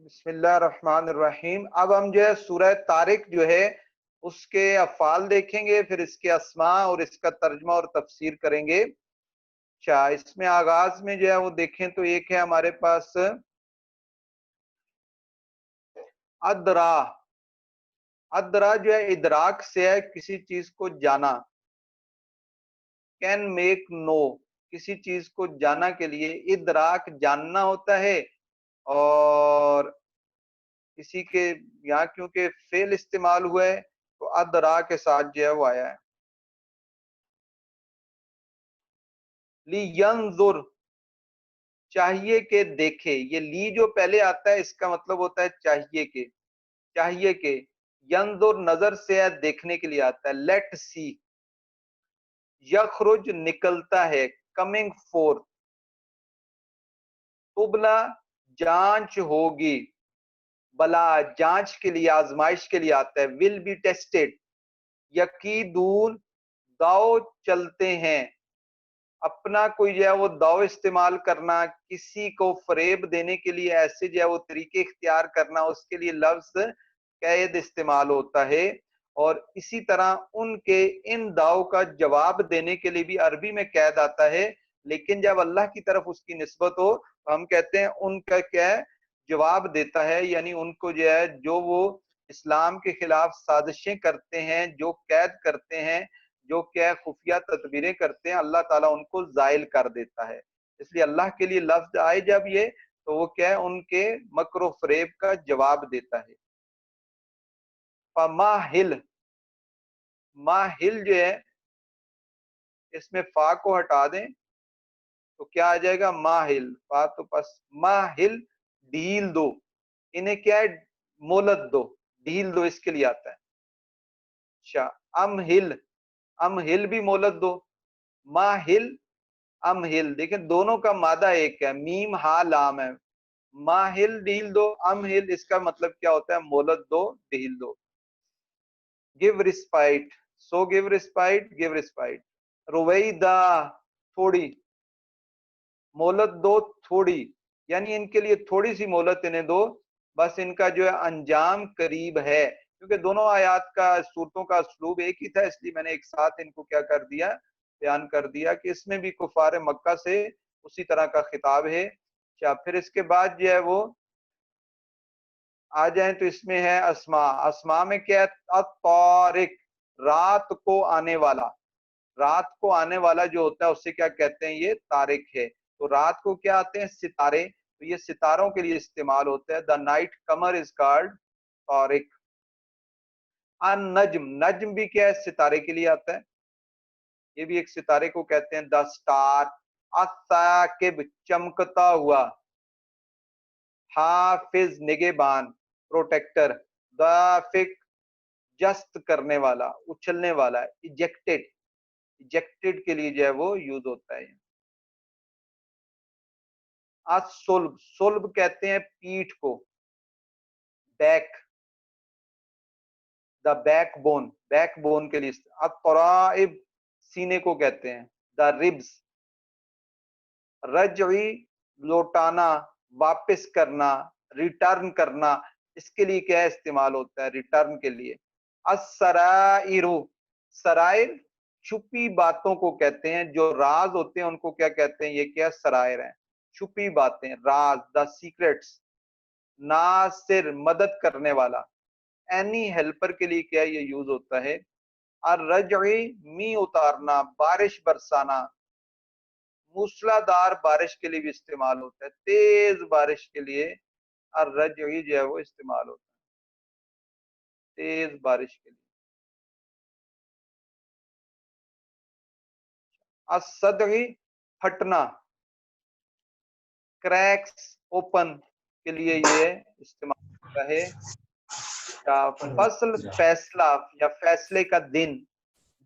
بسم اللہ الرحمن الرحیم. اب ہم جو ہے سورہ طارق جو ہے اس کے افعال دیکھیں گے، پھر اس کے اسماء اور اس کا ترجمہ اور تفسیر کریں گے. اچھا، اس میں آغاز میں جو ہے وہ دیکھیں تو ایک ہے ہمارے پاس ادرا. ادرا جو ہے ادراک سے ہے، کسی چیز کو جانا. کین میک نو، کسی چیز کو جانا کے لیے ادراک جاننا ہوتا ہے. اور کسی کے یہاں کیونکہ فعل استعمال ہوا ہے تو ادرا کے ساتھ جو ہے وہ آیا ہے. لینظر، چاہیے کہ دیکھے. یہ لی جو پہلے آتا ہے اس کا مطلب ہوتا ہے چاہیے کہ. چاہیے کہ ینظر نظر سے ہے، دیکھنے کے لیے آتا ہے. Let see. یخرج نکلتا ہے، کمنگ فورتھ. تبلا جانچ ہوگی. بلا جانچ کے لیے، آزمائش کے لیے آتا ہے. Will be tested. یقیدون داؤ چلتے ہیں. اپنا کوئی جو ہے وہ داؤ استعمال کرنا، کسی کو فریب دینے کے لیے ایسے جو ہے وہ طریقے اختیار کرنا، اس کے لیے لفظ قید استعمال ہوتا ہے. اور اسی طرح ان کے ان داؤ کا جواب دینے کے لیے بھی عربی میں قید آتا ہے، لیکن جب اللہ کی طرف اس کی نسبت ہو تو ہم کہتے ہیں ان کا کیا ہے، جواب دیتا ہے. یعنی ان کو جو ہے جو وہ اسلام کے خلاف سازشیں کرتے ہیں، جو قید کرتے ہیں، جو کیا خفیہ تدبیریں کرتے ہیں، اللہ تعالیٰ ان کو زائل کر دیتا ہے. اس لیے اللہ کے لیے لفظ آئے جب یہ تو وہ کیا ہے، ان کے مکر و فریب کا جواب دیتا ہے. فماہل، ماہل جو ہے اس میں فا کو ہٹا دیں تو کیا آ جائے گا، ماہل. فا تو پس ماہل، ڈھیل دو. انہیں کیا ہے، مولت دو، ڈھیل دو، اس کے لیے آتا ہے. اچھا، امہل، امہل بھی مولت دو. ماہل امہل، دیکھیں دونوں کا مادہ ایک ہے، میم ہا لام ہے. ماہل ڈھیل دو، امہل اس کا مطلب کیا ہوتا ہے، مولت دو، ڈھیل دو. Give respite, so give respite, give respite. رویدہ تھوڑی، مولت دو تھوڑی، یعنی ان کے لیے تھوڑی سی مولت انہیں دو، بس ان کا جو ہے انجام قریب ہے. کیونکہ دونوں آیات کا، صورتوں کا اسلوب ایک ہی تھا، اس لیے میں نے ایک ساتھ ان کو کیا کر دیا، بیان کر دیا کہ اس میں بھی کفار مکہ سے اسی طرح کا خطاب ہے. اچھا، پھر اس کے بعد جو ہے وہ آ جائیں تو اس میں ہے اسماء. اسماء میں کیا ہے، الطارق، رات کو آنے والا. رات کو آنے والا جو ہوتا ہے اسے کیا کہتے ہیں، یہ طارق ہے. تو رات کو کیا آتے ہیں، ستارے، تو یہ ستاروں کے لیے استعمال ہوتا ہے. دا نائٹ کمر از کالڈ طارق. النجم، نجم بھی کیا ہے، ستارے کے لیے آتا ہے، یہ بھی ایک ستارے کو کہتے ہیں، دا سٹار. الثاقب، چمکتا ہوا. حافظ، نگہبان، پروٹیکٹر. دافق، جست کرنے والا، اچھلنے والا. ایجیکٹڈ، ایجیکٹڈ کے لیے جو ہے وہ یوز ہوتا ہے. الصلب، صلب کہتے ہیں پیٹھ کو، back, the back bone, back bone کے لیے. الطرائب، سینے کو کہتے ہیں، دا ربز. رجعی، لوٹانا، واپس کرنا، ریٹرن کرنا، اس کے لیے کیا استعمال ہوتا ہے، ریٹرن کے لیے. السرائر، سرائر چھپی باتوں کو کہتے ہیں، جو راز ہوتے ہیں ان کو کیا کہتے ہیں، یہ کیا سرائر ہیں، چھپی باتیں، راز، دا سیکرٹس. ناصر، مدد کرنے والا. اینی ہیلپر کے لیے کیا یہ یوز ہوتا ہے. الرجعی، می اتارنا، بارش برسانا. موسلادھار بارش کے لیے بھی استعمال ہوتا ہے، تیز بارش کے لیے الرجعی جو ہے وہ استعمال ہوتا ہے، تیز بارش کے لیے. الصدعی، پھٹنا، کریکس، اوپن کے لیے یہ استعمال ہوتا ہے. فصل، فیصلہ یا فیصلے کا دن.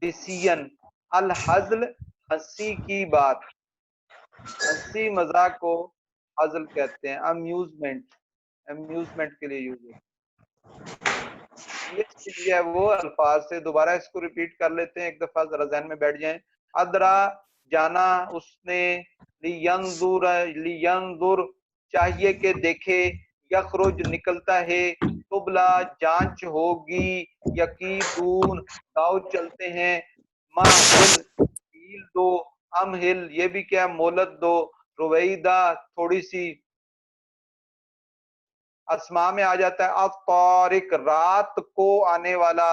ڈیسیژن. الحزل، ہنسی کی بات، ہنسی مذاق کو حزل کہتے ہیں. امیوزمنٹ، امیوزمنٹ کے لیے یوز ہوتا ہے. یہ ہے وہ الفاظ سے دوبارہ اس کو ریپیٹ کر لیتے ہیں ایک دفعہ، ذرا ذہن میں بیٹھ جائیں. ادرا، جانا اس نے. لینظر، لینظر چاہیے کہ دیکھے. یخرج نکلتا ہے، تبلا جانچ ہوگی، یقیدون داؤ چلتے ہیں، مہل ڈھیل دو، امہل یہ بھی کیا مولت دو، رویدہ تھوڑی سی، اسماء میں آ جاتا ہے الطارق رات کو آنے والا،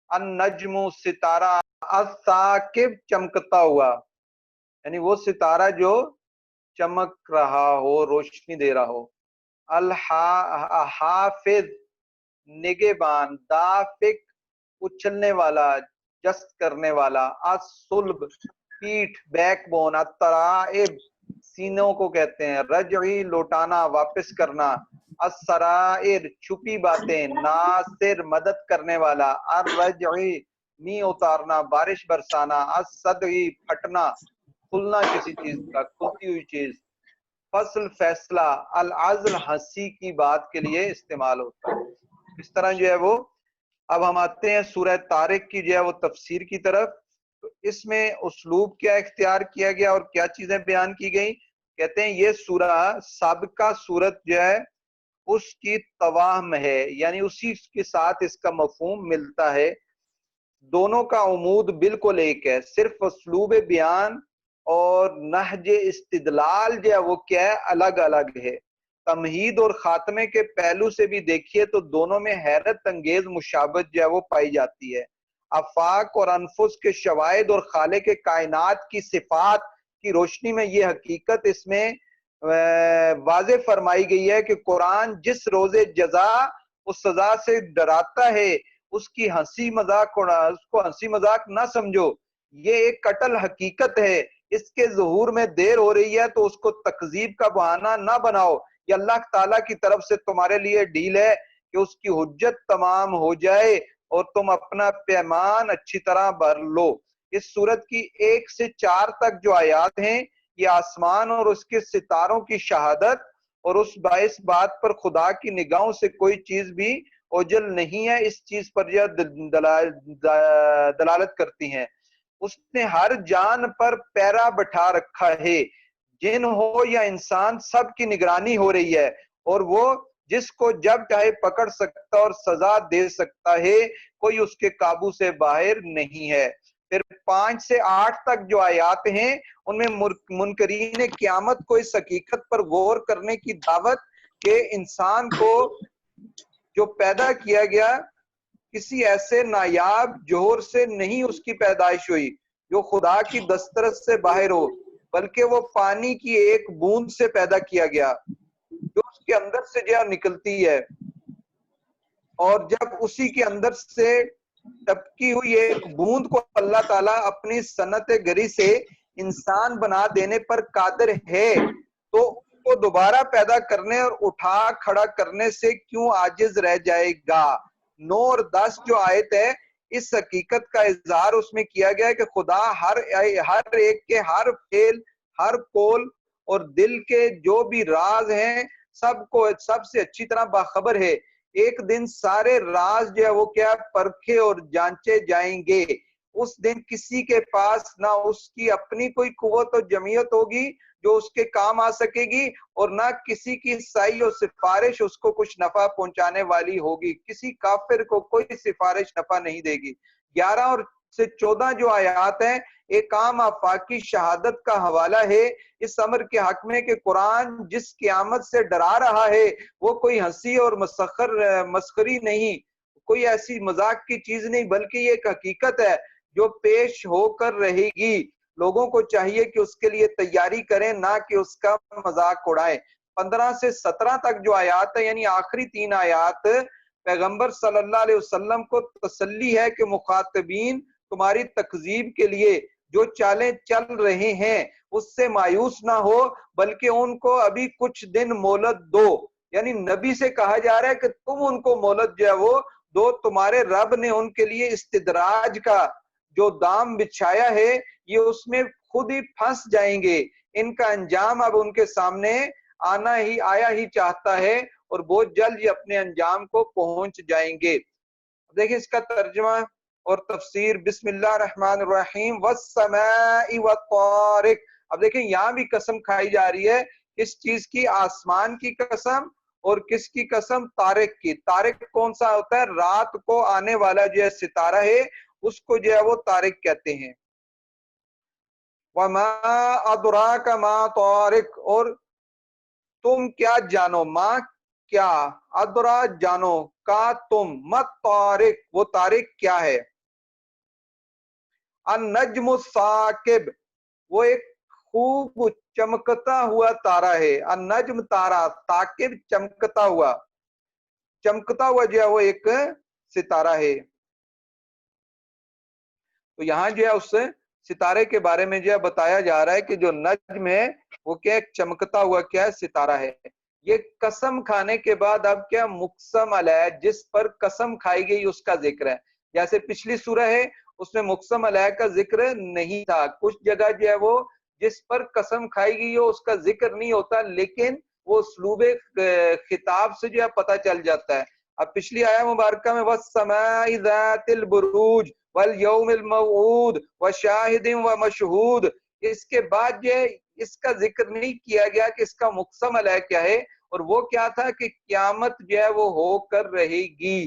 النجم ستارہ، الثاقب چمکتا ہوا، یعنی وہ ستارہ جو چمک رہا ہو، روشنی دے رہا ہو، الحافظ نگہبان، دافق اچھلنے والا، جست کرنے والا، الصلب پیٹھ بیک بون، الترائب سینوں کو کہتے ہیں، رجعی لوٹانا واپس کرنا، السرائر چھپی باتیں، ناصر مدد کرنے والا، الرجعی نی اتارنا بارش برسانا، الصدعی پھٹنا کھلنا کسی چیز کا، کھلتی ہوئی چیز، فصل فیصلہ، العزل ہنسی کی بات کے لیے استعمال ہوتا ہے۔ اس طرح جو ہے وہ، اب ہم آتے ہیں سورہ طارق کی جو ہے وہ تفسیر کی طرف۔ تو اس میں اسلوب کیا اختیار کیا گیا اور کیا چیزیں بیان کی گئیں؟ کہتے ہیں یہ سورہ سابقہ سورت جو ہے اس کی تواہم ہے، یعنی اسی کے ساتھ اس کا مفہوم ملتا ہے، دونوں کا عمود بالکل ایک ہے، صرف اسلوب بیان اور نہج استدلال جو ہے وہ کیا ہے الگ الگ ہے۔ تمہید اور خاتمے کے پہلو سے بھی دیکھیے تو دونوں میں حیرت انگیز مشابہت جو ہے وہ پائی جاتی ہے۔ آفاق اور انفس کے شواہد اور خالق کائنات کی صفات کی روشنی میں یہ حقیقت اس میں واضح فرمائی گئی ہے کہ قرآن جس روز جزا اس سزا سے ڈراتا ہے، اس کی ہنسی مذاق اس کو ہنسی مذاق نہ سمجھو، یہ ایک قتل حقیقت ہے، اس کے ظہور میں دیر ہو رہی ہے تو اس کو تکذیب کا بہانہ نہ بناؤ، یہ اللہ تعالیٰ کی طرف سے تمہارے لیے ڈیل ہے کہ اس کی حجت تمام ہو جائے اور تم اپنا پیمان اچھی طرح بھر لو۔ اس سورت کی 1 سے 4 تک جو آیات ہیں یہ آسمان اور اس کے ستاروں کی شہادت اور اس باعث بات پر خدا کی نگاہوں سے کوئی چیز بھی اوجل نہیں ہے، اس چیز پر یہ دلالت کرتی ہیں۔ اس نے ہر جان پر پیرا بٹھا رکھا ہے، جن ہو یا انسان سب کی نگرانی ہو رہی ہے، اور وہ جس کو جب چاہے پکڑ سکتا اور سزا دے سکتا ہے، کوئی اس کے قابو سے باہر نہیں ہے۔ پھر 5 سے 8 تک جو آیات ہیں ان میں منکرین قیامت کو اس حقیقت پر غور کرنے کی دعوت کہ انسان کو جو پیدا کیا گیا کسی ایسے نایاب جوہر سے نہیں اس کی پیدائش ہوئی جو خدا کی دسترس سے باہر ہو، بلکہ وہ پانی کی ایک بوند سے پیدا کیا گیا جو اس کے اندر سے جو نکلتی ہے، اور جب اسی کے اندر سے ٹپکی ہوئی ایک بوند کو اللہ تعالیٰ اپنی صنعت گری سے انسان بنا دینے پر قادر ہے تو اس کو دوبارہ پیدا کرنے اور اٹھا کھڑا کرنے سے کیوں عاجز رہ جائے گا۔ 9 اور 10 جو آیت ہے اس حقیقت کا اظہار اس میں کیا گیا ہے کہ خدا ہر ایک کے ہر فعل، ہر قول اور دل کے جو بھی راز ہیں سب سے اچھی طرح باخبر ہے۔ ایک دن سارے راز جو ہے وہ کیا پرکھے اور جانچے جائیں گے، اس دن کسی کے پاس نہ اس کی اپنی کوئی قوت و جمعیت ہوگی جو اس کے کام آ سکے گی، اور نہ کسی کی سائی اور سفارش اس کو کچھ نفع پہنچانے والی ہوگی، کسی کافر کو کوئی سفارش نفع نہیں دے گی۔ 11 اور سے 14 جو آیات ہیں ایک عام آفاقی شہادت کا حوالہ ہے اس امر کے حق میں کہ قرآن جس قیامت سے ڈرا رہا ہے وہ کوئی ہنسی اور مسخری نہیں، کوئی ایسی مذاق کی چیز نہیں، بلکہ یہ ایک حقیقت ہے جو پیش ہو کر رہے گی۔ لوگوں کو چاہیے کہ اس کے لیے تیاری کریں، نہ کہ اس کا مذاق اڑائیں۔ 15 سے 17 تک جو آیات ہے یعنی آخری 3 آیات پیغمبر صلی اللہ علیہ وسلم کو تسلی ہے کہ مخاطبین تمہاری تکذیب کے لیے جو چالیں چل رہے ہیں اس سے مایوس نہ ہو، بلکہ ان کو ابھی کچھ دن مہلت دو، یعنی نبی سے کہا جا رہا ہے کہ تم ان کو مہلت جو ہے وہ دو، تمہارے رب نے ان کے لیے استدراج کا جو دام بچھایا ہے یہ اس میں خود ہی پھنس جائیں گے، ان کا انجام اب ان کے سامنے آیا ہی چاہتا ہے اور بہت جلد یہ اپنے انجام کو پہنچ جائیں گے۔ دیکھیں اس کا ترجمہ اور تفسیر، بسم اللہ الرحمن الرحیم، والسماء والطارق۔ اب دیکھیں یہاں بھی قسم کھائی جا رہی ہے، اس چیز کی آسمان کی قسم اور کس کی قسم؟ طارق کی۔ طارق کون سا ہوتا ہے؟ رات کو آنے والا جو ہے ستارہ ہے اس کو جو ہے وہ طارق کہتے ہیں۔ وما ادراک ما طارق، اور تم کیا جانو، ماں کیا، ادرا جانو، کا تم، مت طارق وہ طارق کیا ہے؟ النجم الثاقب، وہ ایک خوب چمکتا ہوا تارا ہے۔ النجم تارا، ثاقب چمکتا ہوا، چمکتا ہوا جو ہے وہ ایک ستارہ ہے۔ تو یہاں جو ہے اس ستارے کے بارے میں جو ہے بتایا جا رہا ہے کہ جو نجم ہے وہ کیا ایک چمکتا ہوا کیا ہے ستارہ ہے۔ یہ قسم کھانے کے بعد اب کیا مقسم علیہ، جس پر قسم کھائی گئی اس کا ذکر ہے۔ جیسے پچھلی سورہ ہے اس میں مقسم علیہ کا ذکر نہیں تھا، کچھ جگہ جو ہے وہ جس پر قسم کھائی گئی ہو اس کا ذکر نہیں ہوتا، لیکن وہ اسلوب خطاب سے جو ہے پتہ چل جاتا ہے۔ اب پچھلی آیہ مبارکہ میں وَالسَّمَاءِ ذَاتِ الْبُرُوجِ وَالْيَوْمِ الْمَوْعُودِ وَشَاهِدٍ وَمَشْهُودٍ، اس کے بعد یہ اس کا ذکر نہیں کیا گیا کہ اس کا مقسم علیہ کیا ہے، اور وہ کیا تھا کہ قیامت جو ہے وہ ہو کر رہے گی،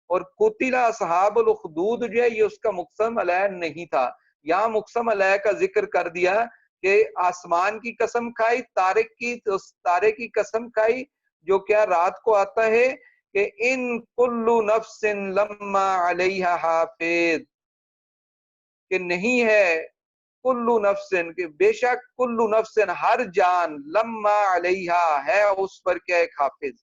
اور قُتِلَ أَصْحَابُ الْأُخْدُودِ جو ہے یہ اس کا مقسم علیہ نہیں تھا۔ یہاں مقسم علیہ کا ذکر کر دیا کہ آسمان کی قسم کھائی، طارق کی، تو تارے کی قسم کھائی جو کیا رات کو آتا ہے کہ ان کل نفس لما علیہا حافظ، کہ نہیں ہے کل نفس، کہ بے شک کل نفس ہر جان، لما علیہا ہے اس پر کیا ایک حافظ،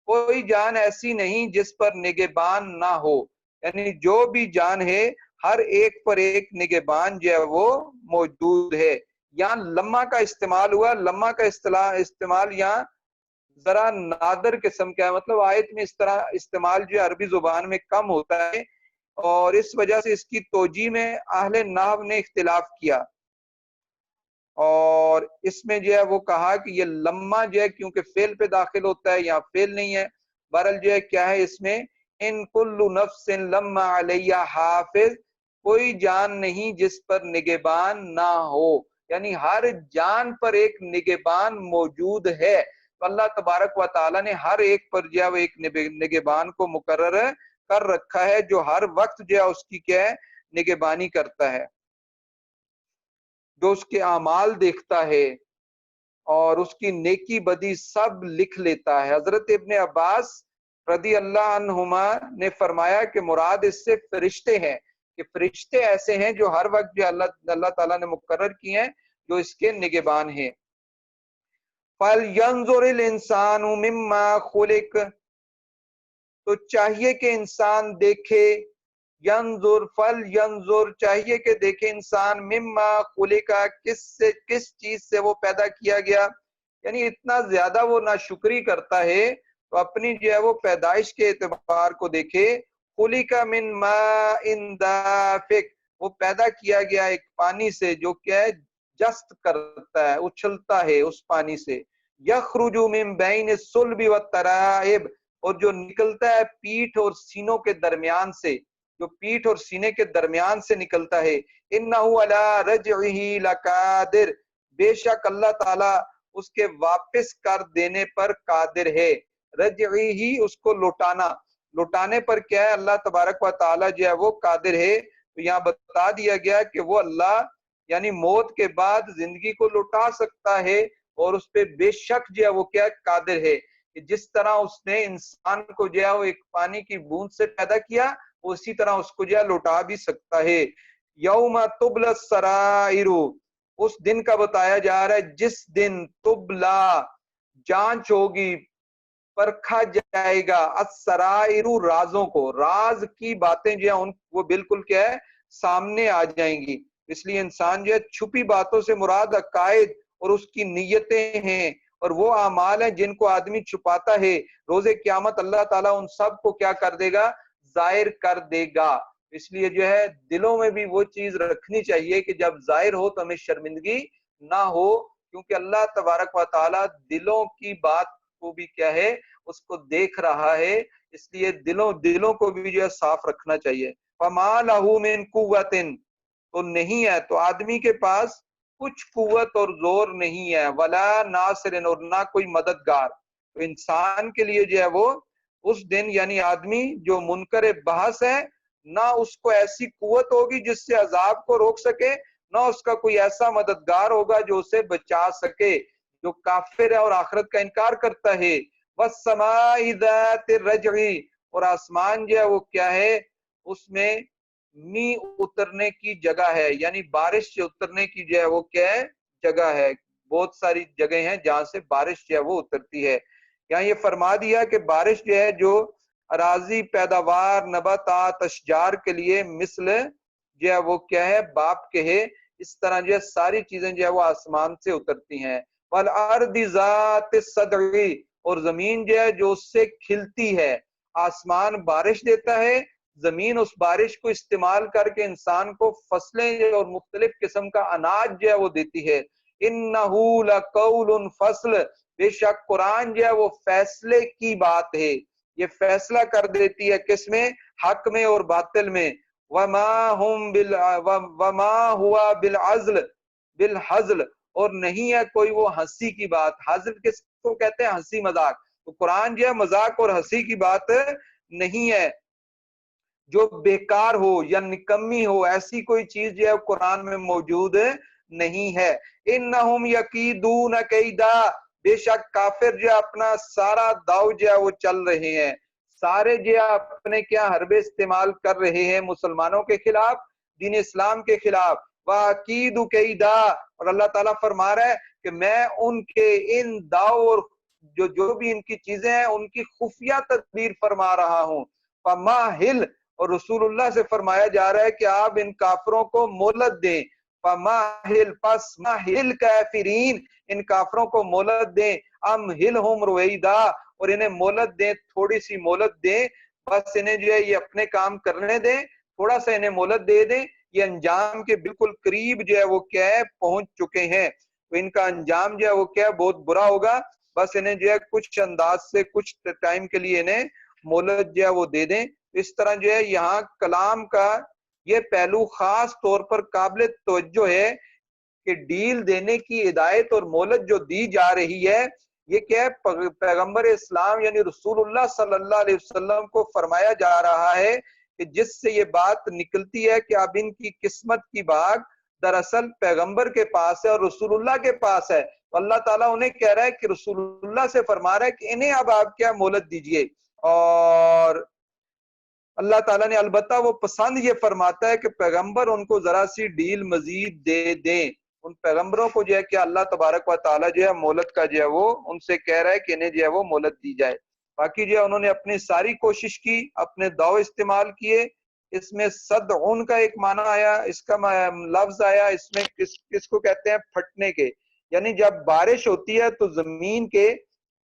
کوئی جان ایسی نہیں جس پر نگہبان نہ ہو، یعنی جو بھی جان ہے ہر ایک پر ایک نگہبان جو ہے وہ موجود ہے۔ یہاں لما کا استعمال ہوا، لما کا استعمال یہاں ذرا نادر قسم کا ہے، مطلب آیت میں اس طرح استعمال جو ہے عربی زبان میں کم ہوتا ہے، اور اس وجہ سے اس کی توجیہ میں اہل نحو نے اختلاف کیا، اور اس میں جو ہے وہ کہا کہ یہ لما جو ہے کیونکہ فعل پہ داخل ہوتا ہے، یہاں فعل نہیں ہے، بہرحال جو ہے کیا ہے اس میں ان کل نفس لما علیہ حافظ، کوئی جان نہیں جس پر نگہبان نہ ہو، یعنی ہر جان پر ایک نگہبان موجود ہے۔ تو اللہ تبارک و تعالیٰ نے ہر ایک پر جو ہے وہ ایک نگہبان کو مقرر کر رکھا ہے، جو ہر وقت جو ہے اس کی کیا ہے نگہبانی کرتا ہے، جو اس کے اعمال دیکھتا ہے اور اس کی نیکی بدی سب لکھ لیتا ہے۔ حضرت ابن عباس رضی اللہ عنہما نے فرمایا کہ مراد اس سے فرشتے ہیں، کہ فرشتے ایسے ہیں جو ہر وقت جو اللہ تعالیٰ نے مقرر کیے ہیں جو اس کے نگہبان ہیں۔ فَلْيَنْظُرِ الْإِنسَانُ مِمَّا خُلِقَ، تو چاہیے کہ انسان دیکھے، ینظر فَلْيَنْظُرْ چاہیے کہ دیکھے انسان، مِمَّا خُلِقَ کس چیز سے وہ پیدا کیا گیا، یعنی اتنا زیادہ وہ ناشکری کرتا ہے تو اپنی جو ہے وہ پیدائش کے اعتبار کو دیکھے۔ خُلِقَ مِن مَاءٍ دَافِقٍ، وہ پیدا کیا گیا ایک پانی سے جو کیا ہے جست کرتا ہے، اچھلتا ہے اس پانی سے، یخرج من بین الصلب والترائب، اور جو نکلتا ہے پیٹھ اور سینوں کے درمیان سے، جو پیٹھ اور سینے کے درمیان سے نکلتا ہے، انہ علی رجعہ لقادر، بے شک اللہ تعالی اس کے واپس کر دینے پر قادر ہے۔ رجعہ ہی اس کو لوٹانے پر کیا ہے اللہ تبارک و تعالی جو ہے وہ قادر ہے۔ تو یہاں بتا دیا گیا کہ وہ اللہ یعنی موت کے بعد زندگی کو لوٹا سکتا ہے، اور اس پہ بے شک جو ہے وہ کیا قادر ہے، کہ جس طرح اس نے انسان کو جو ہے وہ ایک پانی کی بوند سے پیدا کیا، اسی طرح اس کو جو ہے لوٹا بھی سکتا ہے۔ یوم تبلی السرائر، اس دن کا بتایا جا رہا ہے جس دن تبلا جانچ ہوگی، پرکھا جائے گا، السرائر رازوں کو، راز کی باتیں جو ہیں وہ بالکل کیا ہے سامنے آ جائیں گی۔ اس لیے انسان جو ہے چھپی باتوں سے مراد عقائد اور اس کی نیتیں ہیں، اور وہ اعمال ہیں جن کو آدمی چھپاتا ہے، روز قیامت اللہ تعالیٰ ان سب کو کیا کر دے گا، ظاہر کر دے گا۔ اس لیے جو ہے دلوں میں بھی وہ چیز رکھنی چاہیے کہ جب ظاہر ہو تو ہمیں شرمندگی نہ ہو، کیونکہ اللہ تبارک و تعالیٰ دلوں کی بات کو بھی کیا ہے اس کو دیکھ رہا ہے، اس لیے دلوں کو بھی جو ہے صاف رکھنا چاہیے۔ فَمَا لَهُ مِن قُوَّةٍ، تو نہیں ہے، تو آدمی کے پاس کچھ قوت اور زور نہیں ہے، ولا ناصر، اور نہ کوئی مددگار۔ تو انسان کے لیے جو ہے وہ اس دن یعنی آدمی جو منکر بحث ہے نہ اس کو ایسی قوت ہوگی جس سے عذاب کو روک سکے، نہ اس کا کوئی ایسا مددگار ہوگا جو اسے بچا سکے، جو کافر ہے اور آخرت کا انکار کرتا ہے۔ وَالسَّمَاءِ ذَاتِ الرَّجْعِ، اور آسمان جو ہے وہ کیا ہے، اس میں می اترنے کی جگہ ہے، یعنی بارش سے اترنے کی جو ہے وہ کیا ہے، جگہ ہے۔ بہت ساری جگہیں ہیں جہاں سے بارش جو ہے وہ اترتی ہے۔ یہاں یہ فرما دیا کہ بارش جو ہے جو اراضی پیداوار نباتات اشجار کے لیے مثل جو ہے وہ کیا ہے، باپ کے ہے، اس طرح جو ہے ساری چیزیں جو ہے وہ آسمان سے اترتی ہیں۔ وَالْأَرْضِ ذَاتِ الصَّدْعِ، اور زمین جو ہے جو اس سے کھلتی ہے۔ آسمان بارش دیتا ہے، زمین اس بارش کو استعمال کر کے انسان کو فصلیں اور مختلف قسم کا اناج جو ہے وہ دیتی ہے۔ اِنَّهُ لَقَوْلٌ فَصْلٌ، بے شک قرآن جو ہے وہ فیصلے کی بات ہے، یہ فیصلہ کر دیتی ہے کس میں، حق میں اور باطل میں۔ وَمَا هُوَ بِالْحَزْلِ، اور نہیں ہے کوئی وہ ہنسی کی بات۔ حزل کس کو کہتے ہیں، ہنسی مذاق۔ تو قرآن جو ہے مذاق اور ہنسی کی بات نہیں ہے جو بیکار ہو یا نکمی ہو، ایسی کوئی چیز جو ہے قرآن میں موجود نہیں ہے۔ انہم یکیدون کیدا، بے شک کافر جو اپنا سارا داؤ جو ہے وہ چل رہے ہیں، سارے جو اپنے کیا حربے استعمال کر رہے ہیں مسلمانوں کے خلاف، دین اسلام کے خلاف۔ وَأَكِيدُ كَيْدًا، اور اللہ تعالیٰ فرما رہا ہے کہ میں ان کے ان داؤ اور جو بھی ان کی چیزیں ہیں ان کی خفیہ تدبیر فرما رہا ہوں۔ فَمَاهِلْ، اور رسول اللہ سے فرمایا جا رہا ہے کہ آپ ان کافروں کو مہلت دیں۔ فَمَاهِلْ، پس مَاهِلْ کافرین، ان کافروں کو مہلت دیں۔ أَمْهِلْهُمْ رُوَیْدًا، اور انہیں مہلت دیں، تھوڑی سی مہلت دیں، بس انہیں جو ہے یہ اپنے کام کرنے دیں، تھوڑا سا انہیں مہلت دے دیں، یہ انجام کے بالکل قریب جو ہے وہ کیا ہے، پہنچ چکے ہیں۔ تو ان کا انجام جو ہے وہ کیا ہے، بہت برا ہوگا، بس انہیں جو ہے کچھ انداز سے کچھ ٹائم کے لیے انہیں مہلت جو ہے وہ دے دیں۔ اس طرح جو ہے یہاں کلام کا یہ پہلو خاص طور پر قابل توجہ ہے کہ ڈیل دینے کی ہدایت اور مہلت جو دی جا رہی ہے، یہ کیا ہے، پیغمبر اسلام یعنی رسول اللہ صلی اللہ علیہ وسلم کو فرمایا جا رہا ہے کہ جس سے یہ بات نکلتی ہے کہ اب ان کی قسمت کی باغ دراصل پیغمبر کے پاس ہے اور رسول اللہ کے پاس ہے۔ تو اللہ تعالیٰ انہیں کہہ رہا ہے کہ رسول اللہ سے فرما رہا ہے کہ انہیں اب آپ کیا مہلت دیجئے۔ اور اللہ تعالیٰ نے البتہ وہ پسند یہ فرماتا ہے کہ پیغمبر ان کو ذرا سی ڈیل مزید دے دیں، ان پیغمبروں کو جو ہے کہ اللہ تبارک و تعالیٰ جو ہے مہلت کا جو ہے وہ ان سے کہہ رہا ہے کہ انہیں جو ہے وہ مہلت دی جائے۔ باقی جو ہے انہوں نے اپنی ساری کوشش کی، اپنے داؤ استعمال کیے۔ اس میں صدعن کا ایک معنی آیا، اس کا لفظ آیا، اس میں کس کو کہتے ہیں، پھٹنے کے، یعنی جب بارش ہوتی ہے تو زمین کے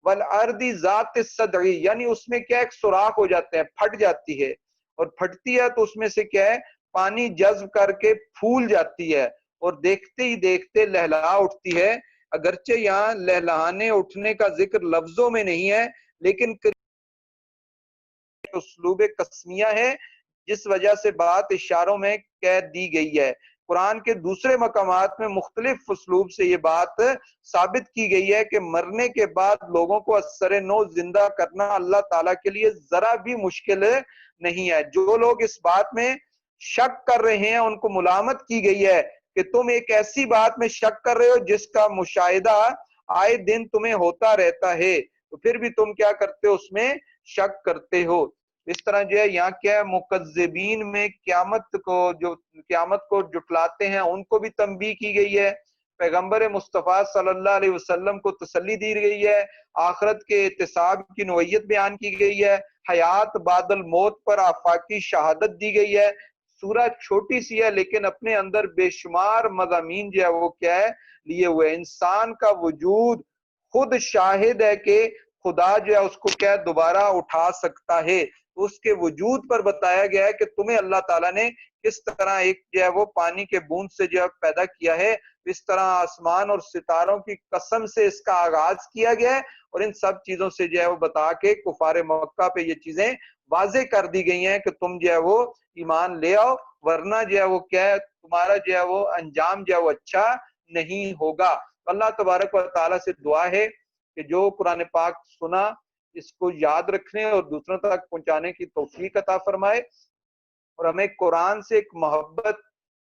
والارض ذات الصدع، یعنی اس میں کیا ایک سوراخ ہو جاتے ہیں، پھٹ جاتی ہے، اور پھٹتی ہے تو اس میں سے کیا ہے، پانی جذب کر کے پھول جاتی ہے اور دیکھتے ہی دیکھتے لہلا اٹھتی ہے۔ اگرچہ یہاں لہلانے اٹھنے کا ذکر لفظوں میں نہیں ہے، لیکن اسلوب قسمیہ ہے جس وجہ سے بات اشاروں میں کہہ دی گئی ہے۔ قرآن کے دوسرے مقامات میں مختلف اسلوب سے یہ بات ثابت کی گئی ہے کہ مرنے کے بعد لوگوں کو اثر نو زندہ کرنا اللہ تعالیٰ کے لیے ذرا بھی مشکل نہیں ہے۔ جو لوگ اس بات میں شک کر رہے ہیں ان کو ملامت کی گئی ہے کہ تم ایک ایسی بات میں شک کر رہے ہو جس کا مشاہدہ آئے دن تمہیں ہوتا رہتا ہے، تو پھر بھی تم کیا کرتے ہو، اس میں شک کرتے ہو۔ اس طرح جو ہے یہاں کیا ہے، مکذبین میں قیامت کو جٹلاتے ہیں ان کو بھی تنبیہ کی گئی ہے، پیغمبر مصطفیٰ صلی اللہ علیہ وسلم کو تسلی دی گئی ہے، آخرت کے احتساب کی نوعیت بیان کی گئی ہے، حیات بعد الموت پر آفاقی شہادت دی گئی ہے۔ سورہ چھوٹی سی ہے لیکن اپنے اندر بے شمار مضامین جو ہے وہ کیا ہے، لیے ہوئے۔ انسان کا وجود خود شاہد ہے کہ خدا جو ہے اس کو کیا دوبارہ اٹھا سکتا ہے۔ اس کے وجود پر بتایا گیا ہے کہ تمہیں اللہ تعالیٰ نے کس طرح ایک جو ہے وہ پانی کے بوند سے جو ہے پیدا کیا ہے، اس طرح آسمان اور ستاروں کی قسم سے اس کا آغاز کیا گیا ہے، اور ان سب چیزوں سے جو ہے وہ بتا کے کفار مکہ پہ یہ چیزیں واضح کر دی گئی ہیں کہ تم جو ہے وہ ایمان لے آؤ، ورنہ جو ہے وہ کیا ہے، تمہارا جو ہے وہ انجام جو ہے وہ اچھا نہیں ہوگا۔ اللہ تبارک و تعالیٰ سے دعا ہے کہ جو قرآن پاک سنا اس کو یاد رکھنے اور دوسروں تک پہنچانے کی توفیق عطا فرمائے، اور ہمیں قرآن سے ایک محبت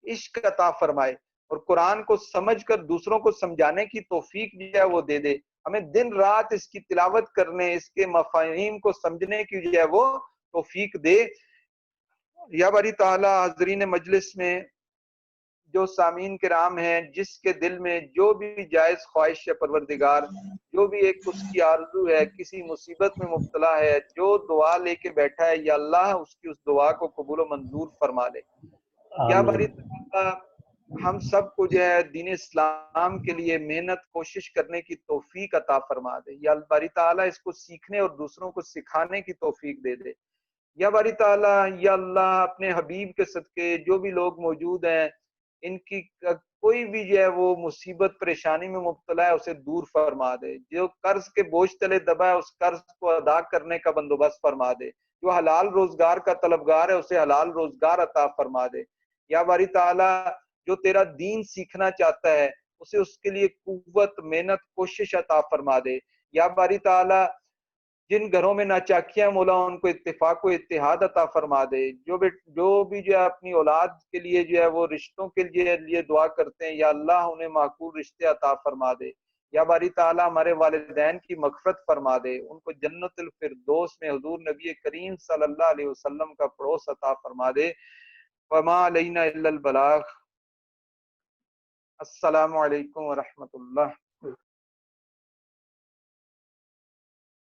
عشق عطا فرمائے، اور قرآن کو سمجھ کر دوسروں کو سمجھانے کی توفیق جو ہے وہ دے دے، ہمیں دن رات اس کی تلاوت کرنے، اس کے مفاہیم کو سمجھنے کی جو ہے وہ توفیق دے۔ یا باری تعالی حاضرین مجلس میں جو سامعین کرام ہیں، جس کے دل میں جو بھی جائز خواہش ہے پروردگار، جو بھی ایک اس کی آرزو ہے، کسی مصیبت میں مبتلا ہے، جو دعا لے کے بیٹھا ہے، یا اللہ اس کی اس دعا کو قبول و منظور فرما لے۔ یا آمین۔ باری تعالیٰ ہم سب کو جو ہے دین اسلام کے لیے محنت کوشش کرنے کی توفیق عطا فرما دے، یا باری تعالیٰ اس کو سیکھنے اور دوسروں کو سکھانے کی توفیق دے دے۔ یا باری تعالیٰ یا اللہ اپنے حبیب کے صدقے جو بھی لوگ موجود ہیں، ان کی کوئی بھی جو ہے وہ مصیبت پریشانی میں مبتلا ہے اسے دور فرما دے، جو قرض کے بوجھ تلے دبا ہے اس قرض کو ادا کرنے کا بندوبست فرما دے، جو حلال روزگار کا طلبگار ہے اسے حلال روزگار عطا فرما دے۔ یا باری تعالیٰ جو تیرا دین سیکھنا چاہتا ہے اسے اس کے لیے قوت، محنت، کوشش عطا فرما دے۔ یا باری تعالیٰ جن گھروں میں ناچاکیاں مولا ان کو اتفاق و اتحاد عطا فرما دے، جو بھی جو ہے اپنی اولاد کے لیے جو ہے وہ رشتوں کے لیے دعا کرتے ہیں، یا اللہ انہیں معقول رشتے عطا فرما دے۔ یا باری تعالیٰ ہمارے والدین کی مغفرت فرما دے، ان کو جنت الفردوس میں حضور نبی کریم صلی اللہ علیہ وسلم کا پڑوس عطا فرما دے۔ وما علینا الا البلاغ۔ السلام علیکم ورحمۃ اللہ۔